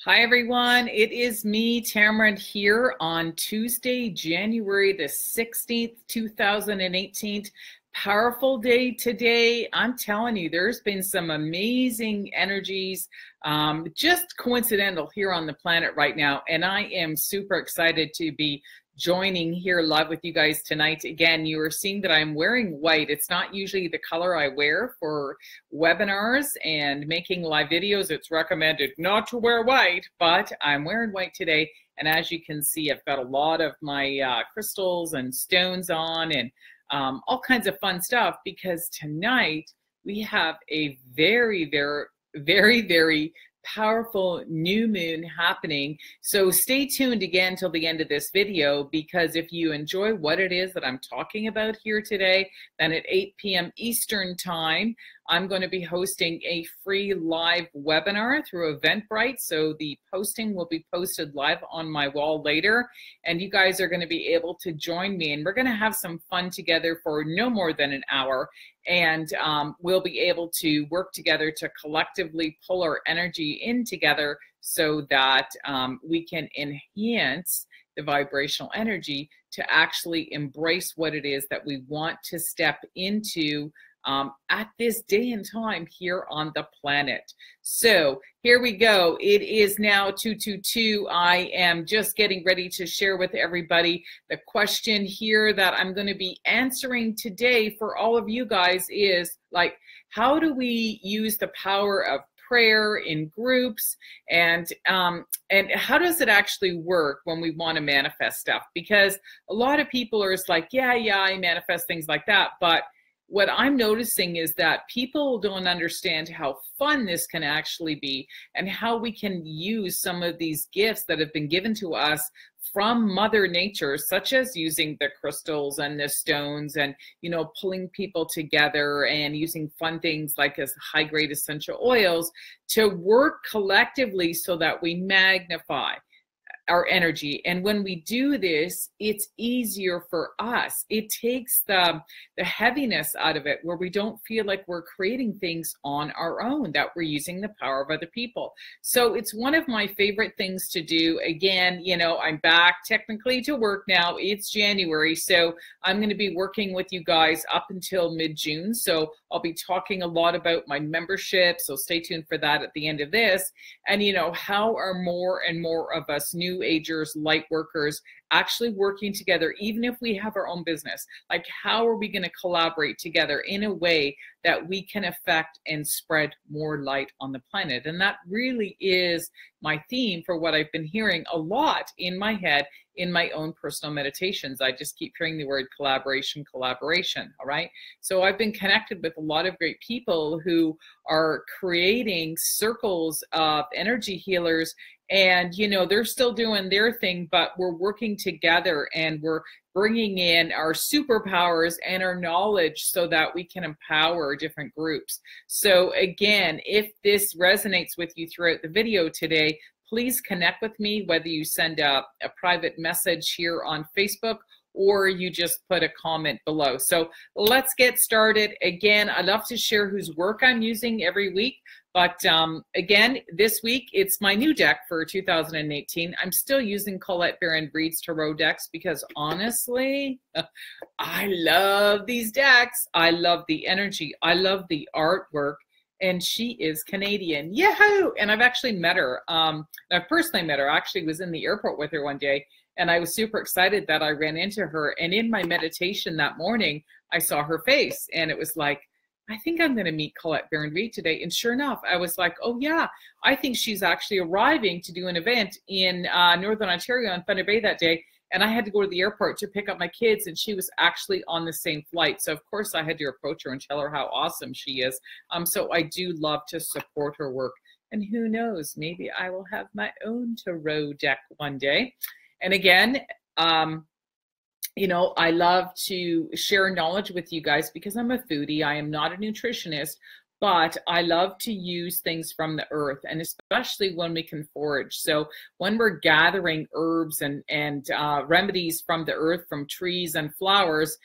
Hi everyone, it is me, Tammeron, here on Tuesday, January the 16th, 2018. Powerful day today. I'm telling you, there's been some amazing energies, just coincidental here on the planet right now. And I am super excited to be joining here live with you guys tonight. Again, you are seeing that I'm wearing white. It's not usually the color I wear for webinars and making live videos. It's recommended not to wear white, but I'm wearing white today. And as you can see, I've got a lot of my crystals and stones on and all kinds of fun stuff, because tonight we have a very powerful new moon happening. So stay tuned again till the end of this video, because if you enjoy what it is that I'm talking about here today, then at 8 p.m. Eastern time, I'm going to be hosting a free live webinar through Eventbrite. So the posting will be posted live on my wall later, and you guys are going to be able to join me, and we're going to have some fun together for no more than an hour. And we'll be able to work together to collectively pull our energy in together so that we can enhance the vibrational energy to actually embrace what it is that we want to step into at this day and time here on the planet. So here we go. It is now 2:22. I am just getting ready to share with everybody the question here that I'm going to be answering today for all of you guys is, like, how do we use the power of prayer in groups, and how does it actually work when we want to manifest stuff? Because a lot of people are just like, yeah, I manifest things like that, but what I'm noticing is that people don't understand how fun this can actually be, and how we can use some of these gifts that have been given to us from Mother Nature, such as using the crystals and the stones, and, you know, pulling people together and using fun things like as high-grade essential oils to work collectively so that we magnify our energy. And when we do this, it's easier for us. It takes the heaviness out of it, where we don't feel like we're creating things on our own, that we're using the power of other people. So it's one of my favorite things to do. Again, you know, I'm back technically to work now. It's January, so I'm going to be working with you guys up until mid-June. So I'll be talking a lot about my membership, so stay tuned for that at the end of this. And, you know, how are more and more of us new agers, light workers, actually working together, even if we have our own business? Like, how are we going to collaborate together in a way that we can affect and spread more light on the planet? And that really is my theme for what I've been hearing a lot in my head in my own personal meditations. I just keep hearing the word collaboration, all right? So I've been connected with a lot of great people who are creating circles of energy healers, and, you know, they're still doing their thing, but we're working together and we're bringing in our superpowers and our knowledge so that we can empower different groups. So again, if this resonates with you throughout the video today, please connect with me, whether you send a private message here on Facebook or you just put a comment below. So let's get started. Again, I love to share whose work I'm using every week. But again, this week, it's my new deck for 2018. I'm still using Colette Baron-Breed's Tarot decks because, honestly, I love these decks. I love the energy. I love the artwork. And she is Canadian. Yahoo! And I've actually met her. I've personally met her. I actually was in the airport with her one day, and I was super excited that I ran into her. And in my meditation that morning, I saw her face, and it was like, I think I'm going to meet Colette Baron-Breed today. And sure enough, I was like, oh yeah, I think she's actually arriving to do an event in Northern Ontario on Thunder Bay that day. And I had to go to the airport to pick up my kids, and she was actually on the same flight. So of course I had to approach her and tell her how awesome she is. So I do love to support her work. And who knows, maybe I will have my own tarot deck one day. And again, you know, I love to share knowledge with you guys because I'm a foodie. I am not a nutritionist, but I love to use things from the earth, and especially when we can forage. So when we're gathering herbs and remedies from the earth, from trees and flowers,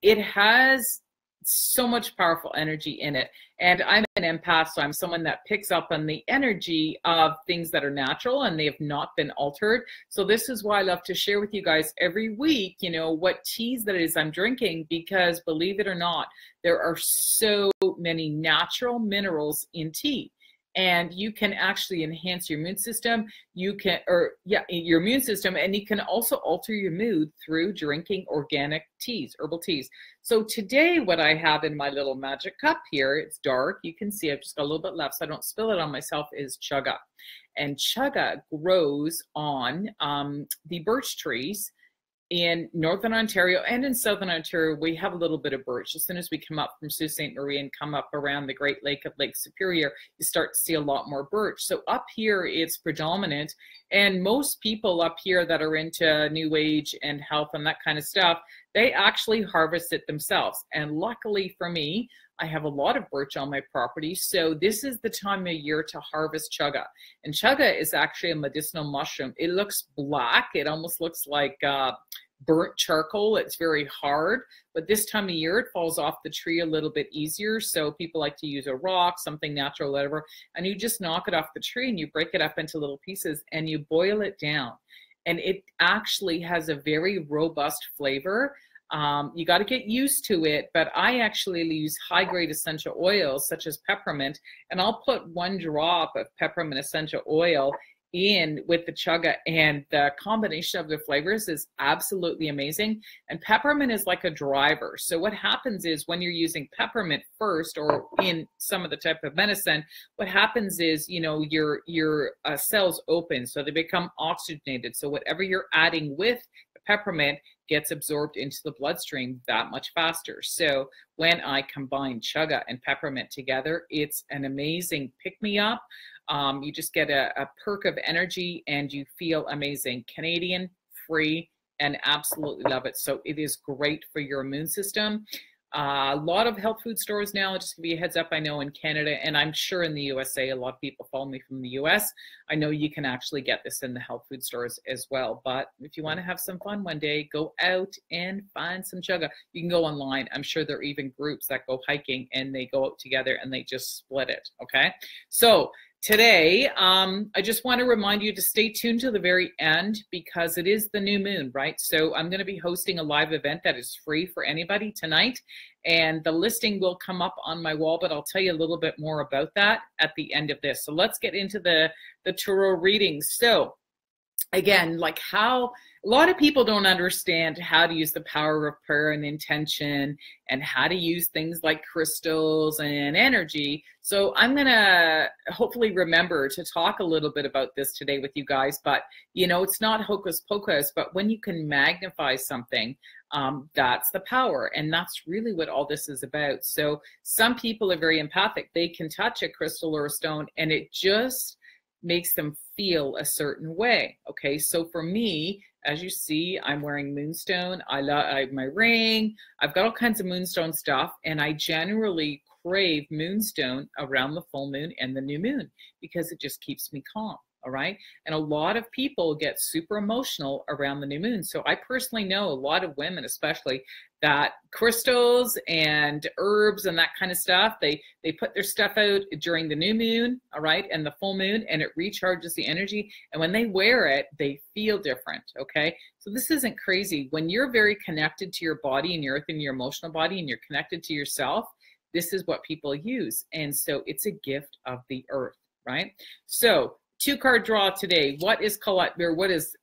it has so much powerful energy in it. And I'm an empath, so I'm someone that picks up on the energy of things that are natural and they have not been altered. So this is why I love to share with you guys every week, you know, what teas that it is I'm drinking, because believe it or not, there are so many natural minerals in tea. And you can actually enhance your immune system. You can, your immune system, and you can also alter your mood through drinking organic teas, herbal teas. So today, what I have in my little magic cup here, it's dark. You can see I've just got a little bit left so I don't spill it on myself, is chaga. And chaga grows on the birch trees in Northern Ontario and in Southern Ontario. We have a little bit of birch. As soon as we come up from Sault Ste. Marie and come up around the Great Lake of Lake Superior, you start to see a lot more birch. So up here, it's predominant. And most people up here that are into New Age and health and that kind of stuff, they actually harvest it themselves. And luckily for me, I have a lot of birch on my property. So this is the time of year to harvest chaga. And chaga is actually a medicinal mushroom. It looks black. It almost looks like burnt charcoal. It's very hard, but this time of year it falls off the tree a little bit easier. So people like to use a rock, something natural, whatever, and you just knock it off the tree and you break it up into little pieces and you boil it down. And it actually has a very robust flavor. You got to get used to it, but I actually use high-grade essential oils such as peppermint, and I'll put 1 drop of peppermint essential oil in with the chaga, and the combination of the flavors is absolutely amazing. And peppermint is like a driver. So what happens is when you're using peppermint first, or in some of the type of medicine, what happens is, you know, your cells open, so they become oxygenated. So whatever you're adding with the peppermint gets absorbed into the bloodstream that much faster. So when I combine chaga and peppermint together, it's an amazing pick-me-up. You just get a perk of energy and you feel amazing. Canadian, free, and absolutely love it. So it is great for your immune system. A lot of health food stores now, just to give you a heads up, I know in Canada, and I'm sure in the USA, a lot of people follow me from the US. I know you can actually get this in the health food stores as well. But if you want to have some fun one day, go out and find some chaga. You can go online. I'm sure there are even groups that go hiking and they go out together and they just split it. Okay. So today, I just want to remind you to stay tuned to the very end, because it is the new moon, right? So I'm going to be hosting a live event that is free for anybody tonight, and the listing will come up on my wall, but I'll tell you a little bit more about that at the end of this. So let's get into the tarot readings. So again, like how a lot of people don't understand how to use the power of prayer and intention and how to use things like crystals and energy. So I'm going to hopefully remember to talk a little bit about this today with you guys. But, you know, it's not hocus pocus, but when you can magnify something, that's the power. And that's really what all this is about. So some people are very empathic. They can touch a crystal or a stone and it just makes them feel a certain way. Okay, so for me, as you see, I'm wearing moonstone. I have my ring. I've got all kinds of moonstone stuff, and I generally crave moonstone around the full moon and the new moon because it just keeps me calm. All right. And a lot of people get super emotional around the new moon. So I personally know a lot of women, especially, that crystals and herbs and that kind of stuff, they put their stuff out during the new moon, all right, and the full moon, and it recharges the energy. And when they wear it, they feel different. Okay. So this isn't crazy. When you're very connected to your body and your earth and your emotional body, and you're connected to yourself, this is what people use. And so it's a gift of the earth, right? So 2-card draw today. What is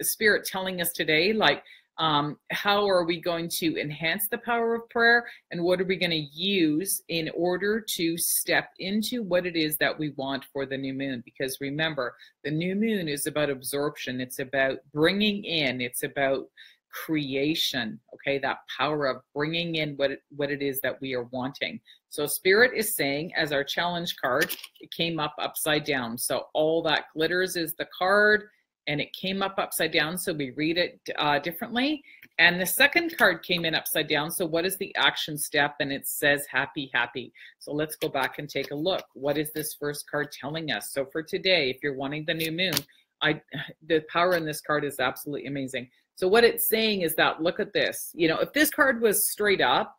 Spirit telling us today? Like, how are we going to enhance the power of prayer, and what are we going to use in order to step into what it is that we want for the new moon? Because remember, the new moon is about absorption. It's about bringing in. It's about creation. Okay, that power of bringing in what it is that we are wanting. So Spirit is saying, as our challenge card, it came up upside down. So all that glitters is the card, and it came up upside down. So we read it differently. And the second card came in upside down. So what is the action step? And it says happy, happy. So let's go back and take a look. What is this first card telling us? So for today, if you're wanting the new moon, the power in this card is absolutely amazing. So what it's saying is that, look at this. You know, if this card was straight up,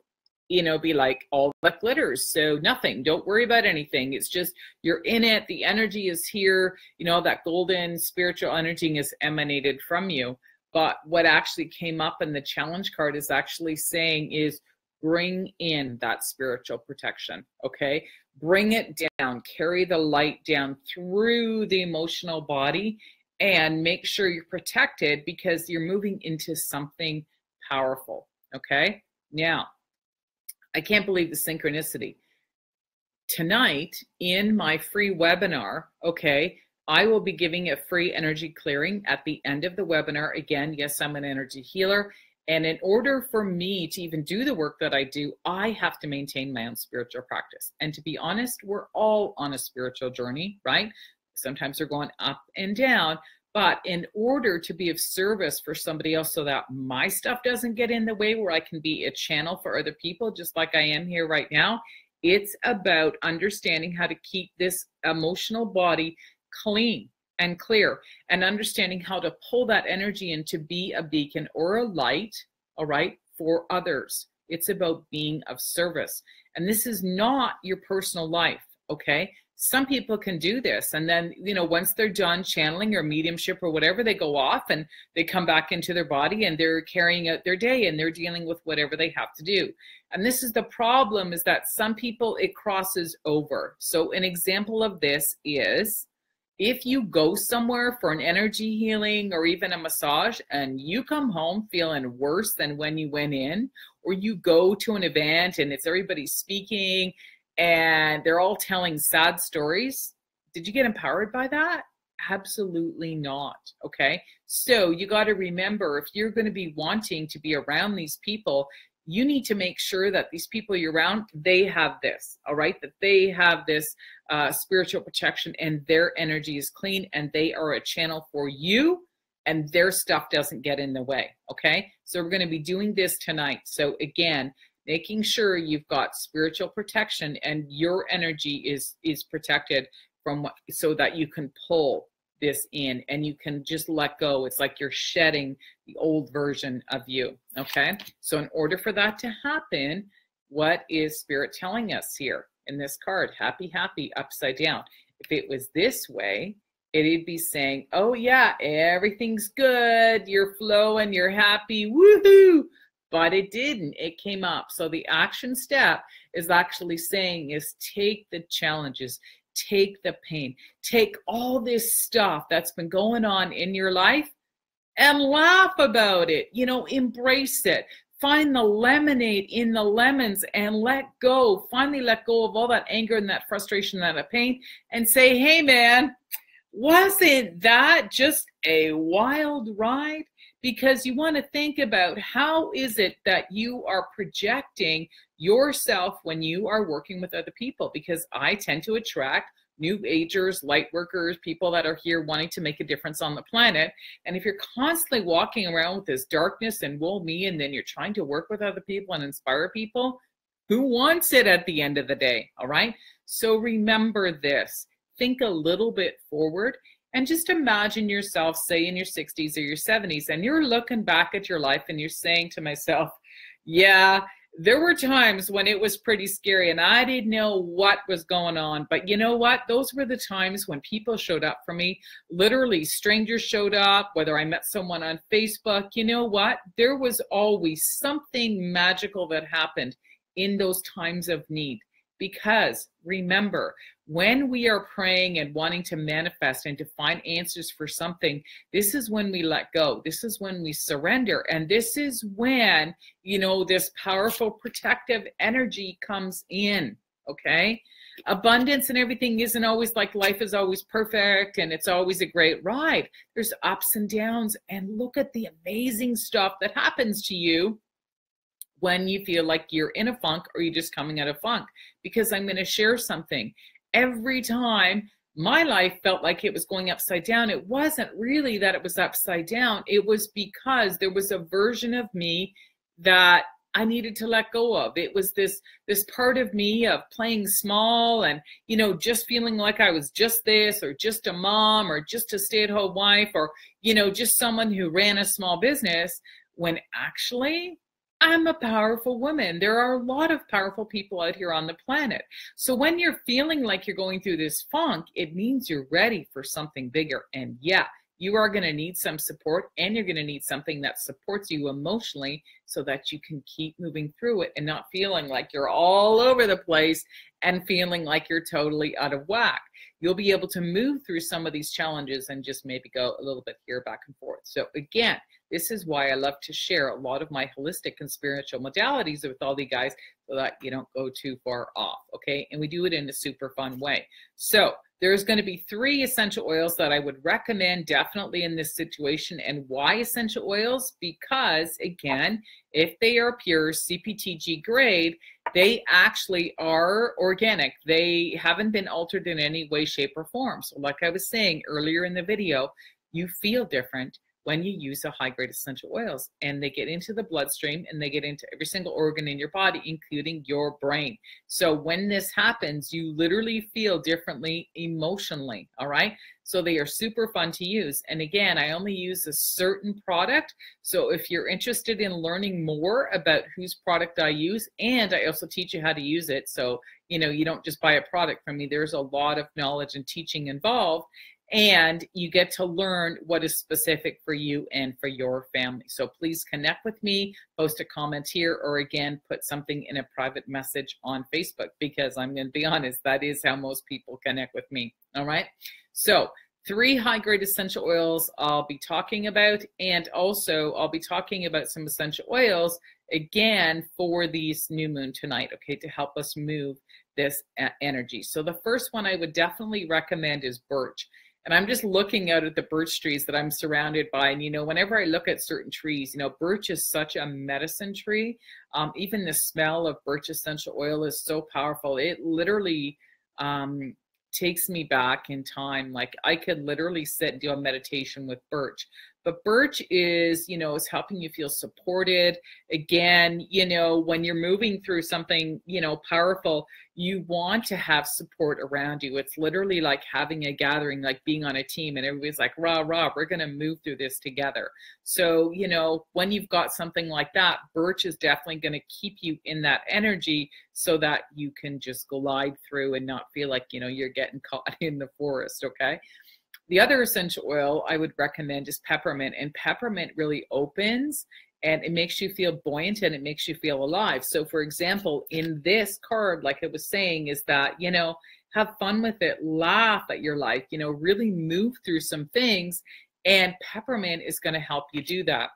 be like, all that glitters, so nothing, don't worry about anything. It's just, you're in it, the energy is here, that golden spiritual energy is emanated from you. But what actually came up in the challenge card is actually saying is, bring in that spiritual protection, okay? Bring it down, carry the light down through the emotional body, and make sure you're protected, because you're moving into something powerful, okay? Now, I can't believe the synchronicity. Tonight, in my free webinar, okay, I will be giving a free energy clearing at the end of the webinar. Again, yes, I'm an energy healer. And in order for me to even do the work that I do, I have to maintain my own spiritual practice. And to be honest, we're all on a spiritual journey, right? Sometimes we're going up and down. But in order to be of service for somebody else so that my stuff doesn't get in the way, where I can be a channel for other people, just like I am here right now, it's about understanding how to keep this emotional body clean and clear, and understanding how to pull that energy in to be a beacon or a light, all right, for others. It's about being of service. And this is not your personal life, okay? Some people can do this, and then, once they're done channeling or mediumship or whatever, they go off and they come back into their body and they're carrying out their day and they're dealing with whatever they have to do. And this is the problem, is that some people, it crosses over. So an example of this is, if you go somewhere for an energy healing or even a massage and you come home feeling worse than when you went in, or you go to an event and it's everybody speaking and they're all telling sad stories, did you get empowered by that? Absolutely not. Okay. So you got to remember, if you're going to be wanting to be around these people, you need to make sure that these people you're around, they have this, all right? That they have this spiritual protection and their energy is clean and they are a channel for you and their stuff doesn't get in the way, okay? So we're going to be doing this tonight. So again, making sure you've got spiritual protection and your energy is protected from what, so that you can pull this in and you can just let go. It's like you're shedding the old version of you, okay? So in order for that to happen, what is Spirit telling us here in this card? Happy, happy, upside down. If it was this way, it'd be saying, oh yeah, everything's good, you're flowing, you're happy, woohoo! But it didn't, it came up. So the action step is actually saying is take the challenges, take the pain, take all this stuff that's been going on in your life and laugh about it, embrace it. Find the lemonade in the lemons and let go. Finally let go of all that anger and that frustration and that pain and say, hey man, wasn't that just a wild ride? Because you want to think about, how is it that you are projecting yourself when you are working with other people? Because I tend to attract new agers, light workers, people that are here wanting to make a difference on the planet. And if you're constantly walking around with this darkness and woe me, and then you're trying to work with other people and inspire people, who wants it at the end of the day? All right. So remember this, think a little bit forward. And just imagine yourself, say in your 60s or your 70s, and you're looking back at your life and you're saying to myself, yeah, there were times when it was pretty scary and I didn't know what was going on. But you know what? Those were the times when people showed up for me. Literally, strangers showed up, whether I met someone on Facebook. You know what? There was always something magical that happened in those times of need. Because remember, when we are praying and wanting to manifest and to find answers for something, this is when we let go. This is when we surrender. And this is when, this powerful protective energy comes in, okay? Abundance and everything isn't always like life is always perfect and it's always a great ride. There's ups and downs, and look at the amazing stuff that happens to you when you feel like you're in a funk or you're just coming out of funk. Because I'm going to share something. Every time my life felt like it was going upside down, it wasn't really that it was upside down. It was because there was a version of me that I needed to let go of. It was this part of me of playing small and, just feeling like I was just this, or just a mom, or just a stay-at-home wife, or, just someone who ran a small business, when actually I'm a powerful woman. There are a lot of powerful people out here on the planet. So when you're feeling like you're going through this funk, it means you're ready for something bigger. And yeah, you are going to need some support, and you're going to need something that supports you emotionally so that you can keep moving through it and not feeling like you're all over the place and feeling like you're totally out of whack. You'll be able to move through some of these challenges and just maybe go a little bit here, back and forth. So again, this is why I love to share a lot of my holistic and spiritual modalities with all you guys so that you don't go too far off, okay? And we do it in a super fun way. So there's going to be 3 essential oils that I would recommend definitely in this situation. And why essential oils? Because again, if they are pure CPTG grade, they actually are organic. They haven't been altered in any way, shape, or form. So like I was saying earlier in the video, you feel different when you use a high-grade essential oils, and they get into the bloodstream and they get into every single organ in your body, including your brain. So when this happens, you literally feel differently emotionally, all right? So they are super fun to use. And again, I only use a certain product. So if you're interested in learning more about whose product I use, and I also teach you how to use it. So, you know, you don't just buy a product from me. There's a lot of knowledge and teaching involved. And you get to learn what is specific for you and for your family. So please connect with me, post a comment here, or again, put something in a private message on Facebook, because I'm going to be honest, that is how most people connect with me. All right. So 3 high-grade essential oils I'll be talking about, and also I'll be talking about some essential oils again for this new moon tonight, okay, to help us move this energy. So the first one I would definitely recommend is birch. And I'm just looking out at the birch trees that I'm surrounded by. And, you know, whenever I look at certain trees, you know, birch is such a medicine tree. Even the smell of birch essential oil is so powerful. It literally takes me back in time. Like I could literally sit and do a meditation with birch. But birch is, you know, is helping you feel supported. Again, you know, when you're moving through something, you know, powerful, you want to have support around you. It's literally like having a gathering, like being on a team, and everybody's like, rah, rah, we're going to move through this together. So, you know, when you've got something like that, birch is definitely going to keep you in that energy so that you can just glide through and not feel like, you know, you're getting caught in the forest, okay? The other essential oil I would recommend is peppermint, and peppermint really opens and it makes you feel buoyant and it makes you feel alive. So for example, in this card, like I was saying, is that, you know, have fun with it, laugh at your life, you know, really move through some things, and peppermint is going to help you do that.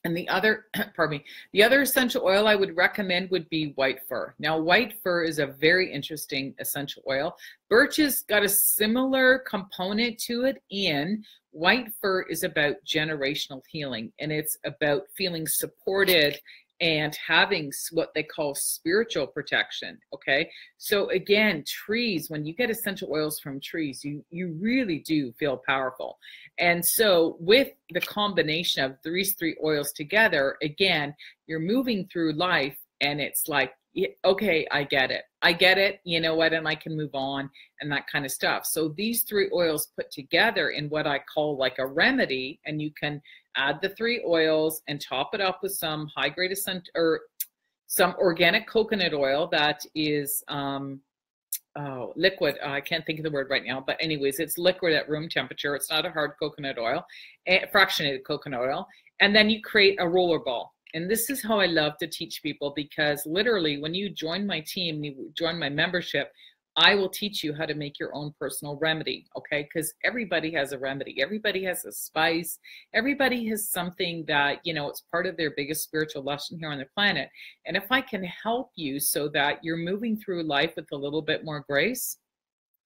And the other, pardon me, the other essential oil I would recommend would be white fir. Now, white fir is a very interesting essential oil. Birch has got a similar component to it in white fir is about generational healing, and it's about feeling supported and having what they call spiritual protection, okay? So again, trees, when you get essential oils from trees, you really do feel powerful. And so with the combination of these 3 oils together, again, you're moving through life and it's like, okay, I get it, you know what, and I can move on and that kind of stuff. So these 3 oils put together in what I call like a remedy, and you can add the 3 oils and top it up with some high-grade essential or some organic coconut oil that is liquid. I can't think of the word right now, but anyways, it's liquid at room temperature. It's not a hard coconut oil, fractionated coconut oil. And then you create a roller ball. And this is how I love to teach people, because literally when you join my team, you join my membership, I will teach you how to make your own personal remedy, okay? Because everybody has a remedy. Everybody has a spice. Everybody has something that, you know, it's part of their biggest spiritual lesson here on the planet. And if I can help you so that you're moving through life with a little bit more grace,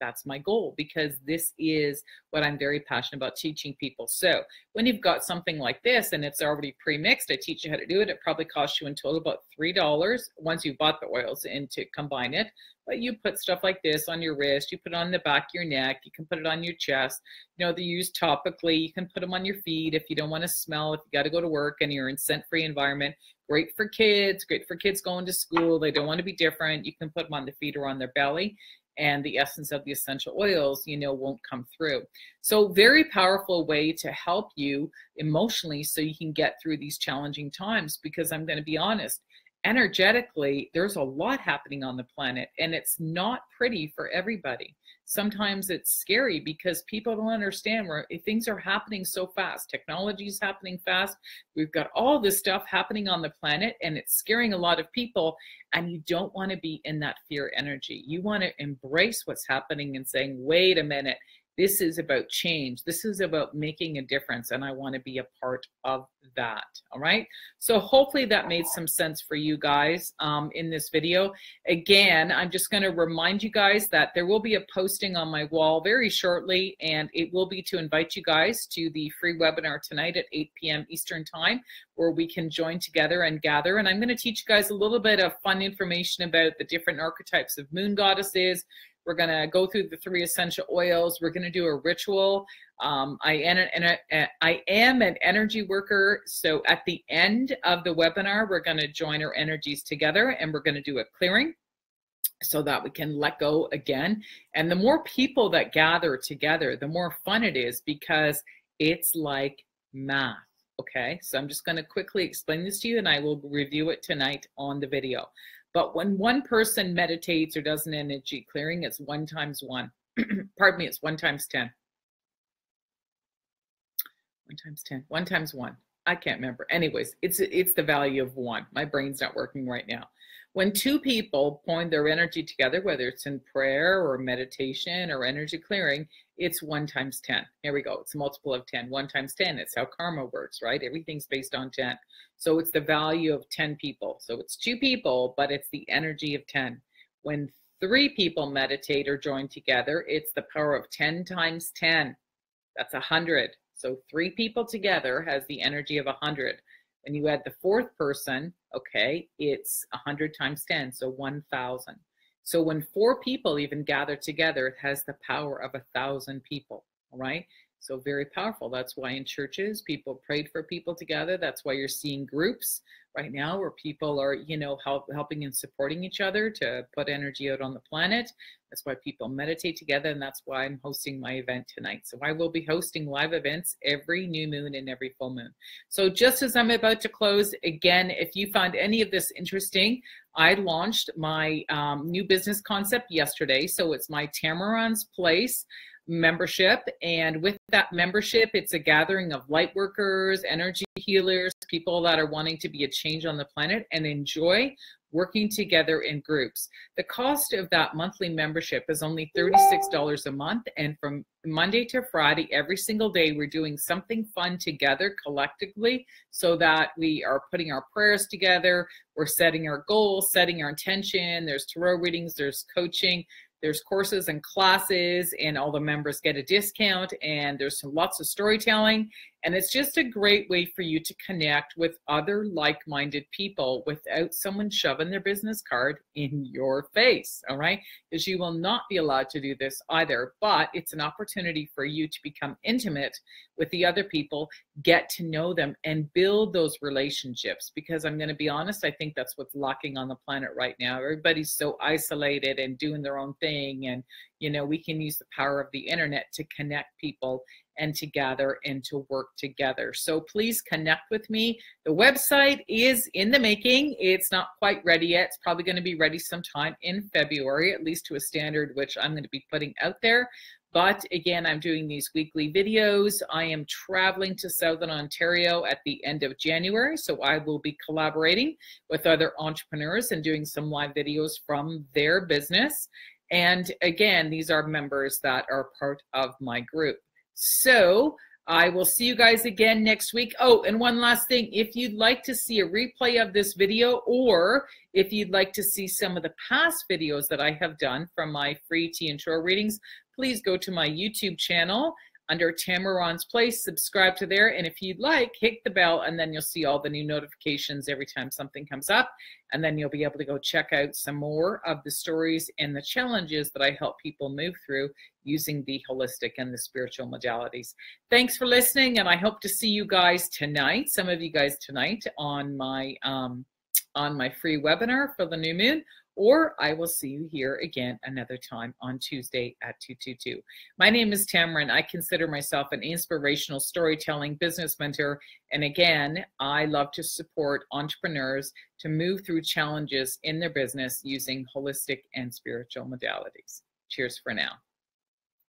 that's my goal, because this is what I'm very passionate about teaching people. So when you've got something like this and it's already pre-mixed, I teach you how to do it. It probably costs you in total about $3 once you've bought the oils and to combine it. But you put stuff like this on your wrist, you put it on the back of your neck, you can put it on your chest. You know, they're used topically. You can put them on your feet if you don't want to smell, if you got to go to work and you're in scent-free environment. Great for kids going to school. They don't want to be different. You can put them on the feet or on their belly. and the essence of the essential oils, you know, won't come through. So very powerful way to help you emotionally so you can get through these challenging times, because I'm going to be honest, energetically, there's a lot happening on the planet and it's not pretty for everybody. Sometimes it's scary because people don't understand where things are happening so fast. Technology is happening fast. We've got all this stuff happening on the planet and it's scaring a lot of people, and you don't want to be in that fear energy. You want to embrace what's happening and saying, wait a minute, this is about change. This is about making a difference, and I want to be a part of that. All right. So hopefully that made some sense for you guys in this video. Again, I'm just going to remind you guys that there will be a posting on my wall very shortly, and it will be to invite you guys to the free webinar tonight at 8 p.m. Eastern Time, where we can join together and gather. And I'm going to teach you guys a little bit of fun information about the different archetypes of moon goddesses. We're going to go through the 3 essential oils. We're going to do a ritual. I am an energy worker. So at the end of the webinar, we're going to join our energies together and we're going to do a clearing so that we can let go again. And the more people that gather together, the more fun it is, because it's like math. Okay, so I'm just going to quickly explain this to you, and I will review it tonight on the video. But when one person meditates or does an energy clearing, it's 1 times 1. Pardon me, it's 1 times 10. 1 times 10. 1 times 1. I can't remember. Anyways, it's the value of 1. My brain's not working right now. When 2 people point their energy together, whether it's in prayer or meditation or energy clearing, it's 1 times 10. Here we go. It's a multiple of 10. 1 times 10. It's how karma works, right? Everything's based on 10. So it's the value of 10 people. So it's 2 people, but it's the energy of 10. When 3 people meditate or join together, it's the power of 10 times 10. That's 100. So 3 people together has the energy of 100. When you add the 4th person, okay, it's 100 times 10, so 1,000. So when 4 people even gather together, it has the power of 1,000 people, all right? So very powerful. That's why in churches, people prayed for people together. That's why you're seeing groups right now where people are, you know, helping and supporting each other to put energy out on the planet. That's why people meditate together, and that's why I'm hosting my event tonight. So I will be hosting live events every new moon and every full moon. So just as I'm about to close, again, if you found any of this interesting, I launched my new business concept yesterday. So it's my Tammeron's Place membership, and with that membership, it's a gathering of light workers, energy healers, people that are wanting to be a change on the planet and enjoy working together in groups. The cost of that monthly membership is only $36 a month, and from Monday to Friday, every single day, we're doing something fun together collectively, so that we are putting our prayers together, we're setting our goals, setting our intention, there's tarot readings, there's coaching, there's courses and classes, and all the members get a discount, and there's lots of storytelling. And it's just a great way for you to connect with other like-minded people without someone shoving their business card in your face, all right? Because you will not be allowed to do this either, but it's an opportunity for you to become intimate with the other people, get to know them, and build those relationships. Because I'm going to be honest, I think that's what's lacking on the planet right now. Everybody's so isolated and doing their own thing, and you know, we can use the power of the internet to connect people and to gather and to work together. So please connect with me. The website is in the making. It's not quite ready yet. It's probably going to be ready sometime in February, at least to a standard which I'm going to be putting out there. But again, I'm doing these weekly videos. I am traveling to Southern Ontario at the end of January, so I will be collaborating with other entrepreneurs and doing some live videos from their business. And again, these are members that are part of my group. So I will see you guys again next week. Oh, and one last thing. If you'd like to see a replay of this video, or if you'd like to see some of the past videos that I have done from my free tea and tarot readings, please go to my YouTube channel under Tammeron's Place, subscribe to there, and if you'd like, hit the bell, and then you'll see all the new notifications every time something comes up, and then you'll be able to go check out some more of the stories and the challenges that I help people move through using the holistic and the spiritual modalities. Thanks for listening, and I hope to see you guys tonight, some of you guys tonight, on my free webinar for the new moon, or I will see you here again another time on Tuesday at 222. My name is Tamara, and I consider myself an inspirational storytelling business mentor. And again, I love to support entrepreneurs to move through challenges in their business using holistic and spiritual modalities. Cheers for now.